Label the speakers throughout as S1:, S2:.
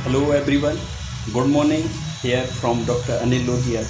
S1: Hello everyone, good morning. Here from Dr. Anil Logia.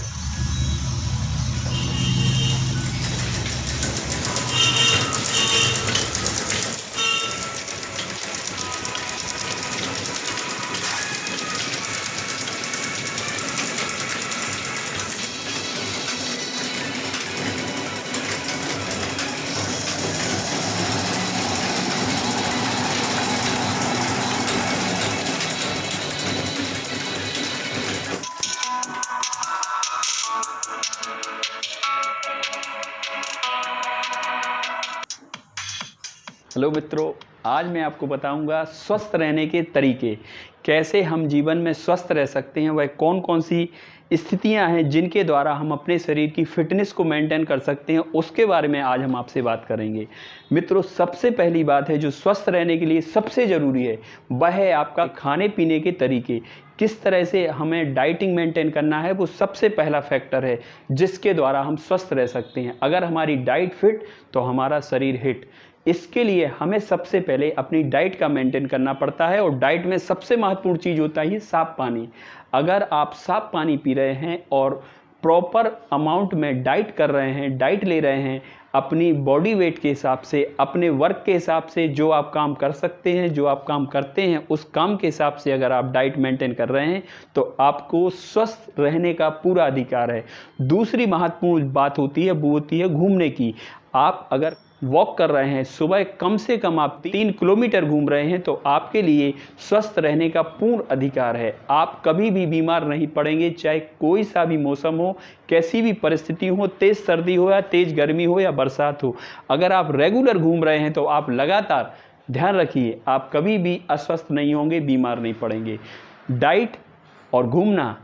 S1: Hello मित्रों, आज मैं आपको बताऊंगा स्वस्थ रहने के तरीके। कैसे हम जीवन में स्वस्थ रह सकते हैं, वह कौन कौन सी स्थितियां हैं जिनके द्वारा हम अपने शरीर की फिटनेस को मेंटेन कर सकते हैं, उसके बारे में आज हम आपसे बात करेंगे। मित्रों, सबसे पहली बात है जो स्वस्थ रहने के लिए सबसे ज़रूरी है, वह है आपका खाने पीने के तरीके। किस तरह से हमें डाइटिंग मेंटेन करना है, वो सबसे पहला फैक्टर है जिसके द्वारा हम स्वस्थ रह सकते हैं। अगर हमारी डाइट फिट तो हमारा शरीर हिट। इसके लिए हमें सबसे पहले अपनी डाइट का मेंटेन करना पड़ता है, और डाइट में सबसे महत्वपूर्ण चीज़ होता है साफ पानी। अगर आप साफ पानी पी रहे हैं और प्रॉपर अमाउंट में डाइट कर रहे हैं, डाइट ले रहे हैं, अपनी बॉडी वेट के हिसाब से, अपने वर्क के हिसाब से, जो आप काम कर सकते हैं, जो आप काम करते हैं, उस काम के हिसाब से अगर आप डाइट मेंटेन कर रहे हैं तो आपको स्वस्थ रहने का पूरा अधिकार है। दूसरी महत्वपूर्ण बात होती है, वो होती है घूमने की। आप अगर वॉक कर रहे हैं, सुबह कम से कम आप 3 किलोमीटर घूम रहे हैं, तो आपके लिए स्वस्थ रहने का पूर्ण अधिकार है। आप कभी भी बीमार नहीं पड़ेंगे, चाहे कोई सा भी मौसम हो, कैसी भी परिस्थिति हो, तेज़ सर्दी हो या तेज़ गर्मी हो या बरसात हो। अगर आप रेगुलर घूम रहे हैं तो आप लगातार ध्यान रखिए, आप कभी भी अस्वस्थ नहीं होंगे, बीमार नहीं पड़ेंगे। डाइट और घूमना।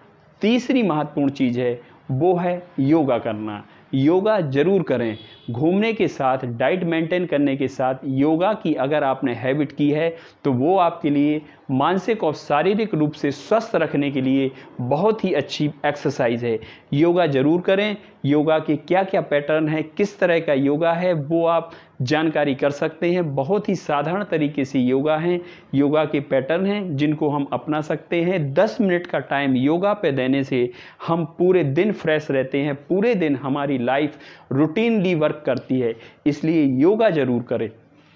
S1: तीसरी महत्वपूर्ण चीज़ है, वो है योगा करना। योगा जरूर करें। घूमने के साथ, डाइट मेंटेन करने के साथ योगा की अगर आपने हैबिट की है तो वो आपके लिए मानसिक और शारीरिक रूप से स्वस्थ रखने के लिए बहुत ही अच्छी एक्सरसाइज है। योगा जरूर करें। योगा के क्या क्या पैटर्न है, किस तरह का योगा है, वो आप जानकारी कर सकते हैं। बहुत ही साधारण तरीके से योगा हैं, योगा के पैटर्न हैं जिनको हम अपना सकते हैं। 10 मिनट का टाइम योगा पे देने से हम पूरे दिन फ्रेश रहते हैं, पूरे दिन हमारी लाइफ रूटीनली वर्क करती है। इसलिए योगा जरूर करें।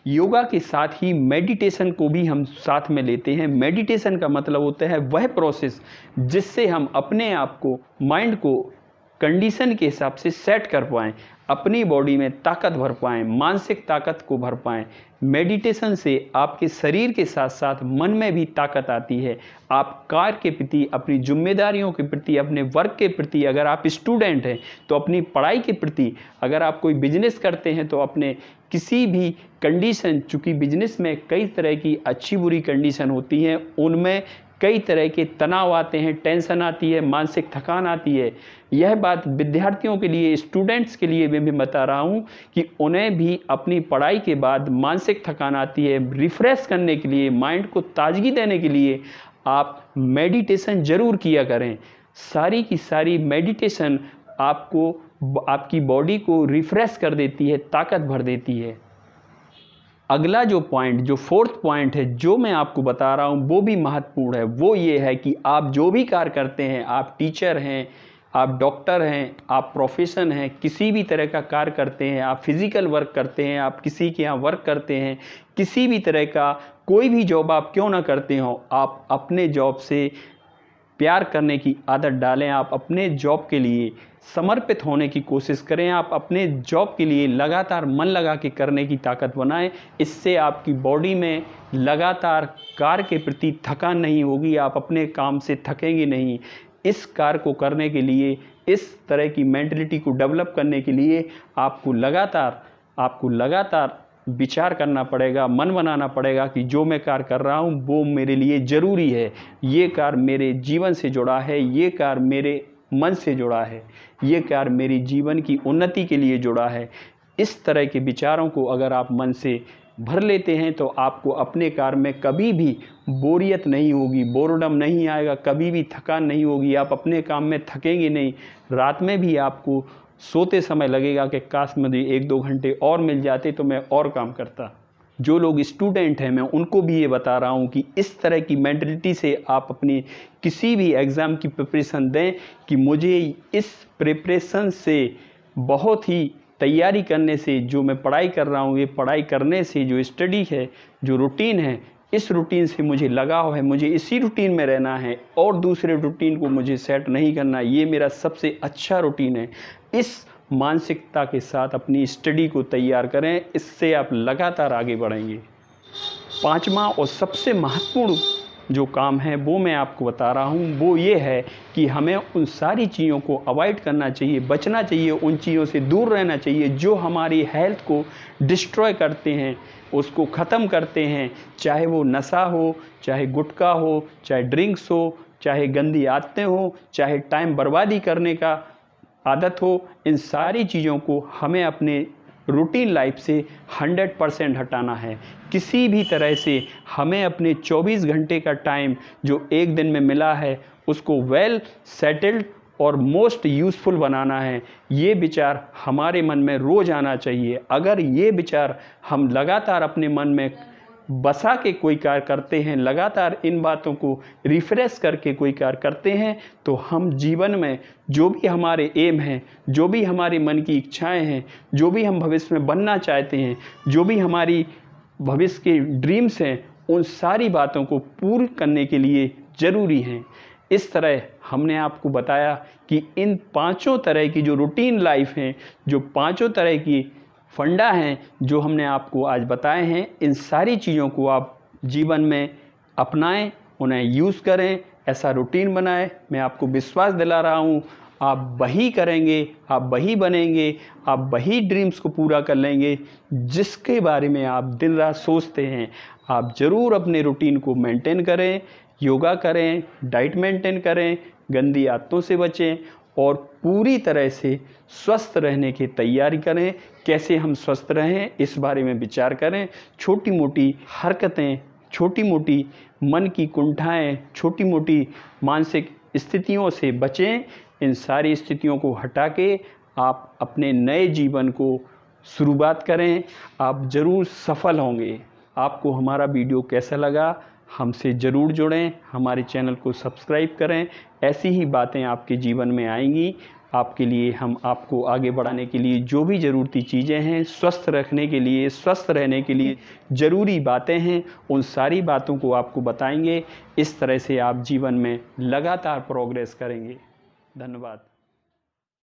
S1: योगा के साथ ही मेडिटेशन को भी हम साथ में लेते हैं। मेडिटेशन का मतलब होता है वह प्रोसेस जिससे हम अपने आप को, माइंड को कंडीशन के हिसाब से सेट कर पाएँ, अपनी बॉडी में ताकत भर पाएँ, मानसिक ताकत को भर पाएँ। मेडिटेशन से आपके शरीर के साथ साथ मन में भी ताकत आती है। आप कार्य के प्रति, अपनी जिम्मेदारियों के प्रति, अपने वर्क के प्रति, अगर आप स्टूडेंट हैं तो अपनी पढ़ाई के प्रति, अगर आप कोई बिजनेस करते हैं तो अपने किसी भी कंडीशन, चूँकि बिजनेस में कई तरह की अच्छी बुरी कंडीशन होती हैं, उनमें कई तरह के तनाव आते हैं, टेंशन आती है, मानसिक थकान आती है। यह बात विद्यार्थियों के लिए, स्टूडेंट्स के लिए मैं भी बता रहा हूँ कि उन्हें भी अपनी पढ़ाई के बाद मानसिक थकान आती है। रिफ़्रेश करने के लिए, माइंड को ताजगी देने के लिए आप मेडिटेशन ज़रूर किया करें। सारी की सारी मेडिटेशन आपको, आपकी बॉडी को रिफ़्रेश कर देती है, ताकत भर देती है। अगला जो पॉइंट, जो 4th पॉइंट है जो मैं आपको बता रहा हूँ, वो भी महत्वपूर्ण है। वो ये है कि आप जो भी कार्य करते हैं, आप टीचर हैं, आप डॉक्टर हैं, आप प्रोफेशन हैं, किसी भी तरह का कार्य करते हैं, आप फिज़िकल वर्क करते हैं, आप किसी के यहाँ वर्क करते हैं, किसी भी तरह का कोई भी जॉब आप क्यों ना करते हो, आप अपने जॉब से प्यार करने की आदत डालें। आप अपने जॉब के लिए समर्पित होने की कोशिश करें। आप अपने जॉब के लिए लगातार मन लगा के करने की ताकत बनाएं। इससे आपकी बॉडी में लगातार कार्य के प्रति थकान नहीं होगी, आप अपने काम से थकेंगे नहीं। इस कार्य को करने के लिए, इस तरह की मेंटलिटी को डेवलप करने के लिए आपको लगातार विचार करना पड़ेगा, मन बनाना पड़ेगा कि जो मैं कार्य कर रहा हूँ वो मेरे लिए ज़रूरी है, ये कार्य मेरे जीवन से जुड़ा है, ये कार्य मेरे मन से जुड़ा है, ये कार्य मेरी जीवन की उन्नति के लिए जुड़ा है। इस तरह के विचारों को अगर आप मन से भर लेते हैं तो आपको अपने कार्य में कभी भी बोरियत नहीं होगी, बोरडम नहीं आएगा, कभी भी थकान नहीं होगी, आप अपने काम में थकेंगे नहीं। रात में भी आपको सोते समय लगेगा कि काश मुझे 1-2 घंटे और मिल जाते तो मैं और काम करता। जो लोग स्टूडेंट हैं मैं उनको भी ये बता रहा हूँ कि इस तरह की मेंटलिटी से आप अपनी किसी भी एग्ज़ाम की प्रिपरेशन दें कि मुझे इस प्रिपरेशन से बहुत ही तैयारी करने से, जो मैं पढ़ाई कर रहा हूँ, ये पढ़ाई करने से जो स्टडी है, जो रूटीन है, इस रूटीन से मुझे लगाव है, मुझे इसी रूटीन में रहना है और दूसरे रूटीन को मुझे सेट नहीं करना, ये मेरा सबसे अच्छा रूटीन है। इस मानसिकता के साथ अपनी स्टडी को तैयार करें, इससे आप लगातार आगे बढ़ेंगे। पांचवा और सबसे महत्वपूर्ण जो काम है वो मैं आपको बता रहा हूँ, वो ये है कि हमें उन सारी चीज़ों को अवॉइड करना चाहिए, बचना चाहिए, उन चीज़ों से दूर रहना चाहिए जो हमारी हेल्थ को डिस्ट्रॉय करते हैं, उसको ख़त्म करते हैं। चाहे वो नशा हो, चाहे गुटखा हो, चाहे ड्रिंक्स हो, चाहे गंदी आदतें हो, चाहे टाइम बर्बादी करने का आदत हो, इन सारी चीज़ों को हमें अपने रूटीन लाइफ से 100% हटाना है। किसी भी तरह से हमें अपने 24 घंटे का टाइम जो एक दिन में मिला है उसको वेल सेटल्ड और मोस्ट यूज़फुल बनाना है। ये विचार हमारे मन में रोज़ आना चाहिए। अगर ये विचार हम लगातार अपने मन में बसा के कोई कार्य करते हैं, लगातार इन बातों को रिफ्रेश करके कोई कार्य करते हैं, तो हम जीवन में जो भी हमारे एम हैं, जो भी हमारे मन की इच्छाएं हैं, जो भी हम भविष्य में बनना चाहते हैं, जो भी हमारी भविष्य के ड्रीम्स हैं, उन सारी बातों को पूर्ण करने के लिए ज़रूरी हैं। इस तरह हमने आपको बताया कि इन पांचों तरह की जो रूटीन लाइफ हैं, जो पांचों तरह की फंडा हैं जो हमने आपको आज बताए हैं, इन सारी चीज़ों को आप जीवन में अपनाएं, उन्हें यूज़ करें, ऐसा रूटीन बनाएं। मैं आपको विश्वास दिला रहा हूँ, आप वही करेंगे, आप वही बनेंगे, आप वही ड्रीम्स को पूरा कर लेंगे जिसके बारे में आप दिन रात सोचते हैं। आप ज़रूर अपने रूटीन को मेंटेन करें, योगा करें, डाइट मेंटेन करें, गंदी आदतों से बचें और पूरी तरह से स्वस्थ रहने की तैयारी करें। कैसे हम स्वस्थ रहें इस बारे में विचार करें। छोटी मोटी हरकतें, छोटी मोटी मन की कुंठाएं, छोटी मोटी मानसिक स्थितियों से बचें। इन सारी स्थितियों को हटा के आप अपने नए जीवन को शुरुआत करें, आप ज़रूर सफल होंगे। आपको हमारा वीडियो कैसा लगा, हमसे ज़रूर जुड़ें, हमारे चैनल को सब्सक्राइब करें। ऐसी ही बातें आपके जीवन में आएंगी। आपके लिए हम आपको आगे बढ़ाने के लिए जो भी ज़रूरती चीज़ें हैं, स्वस्थ रखने के लिए, स्वस्थ रहने के लिए ज़रूरी बातें हैं, उन सारी बातों को आपको बताएंगे। इस तरह से आप जीवन में लगातार प्रोग्रेस करेंगे। धन्यवाद।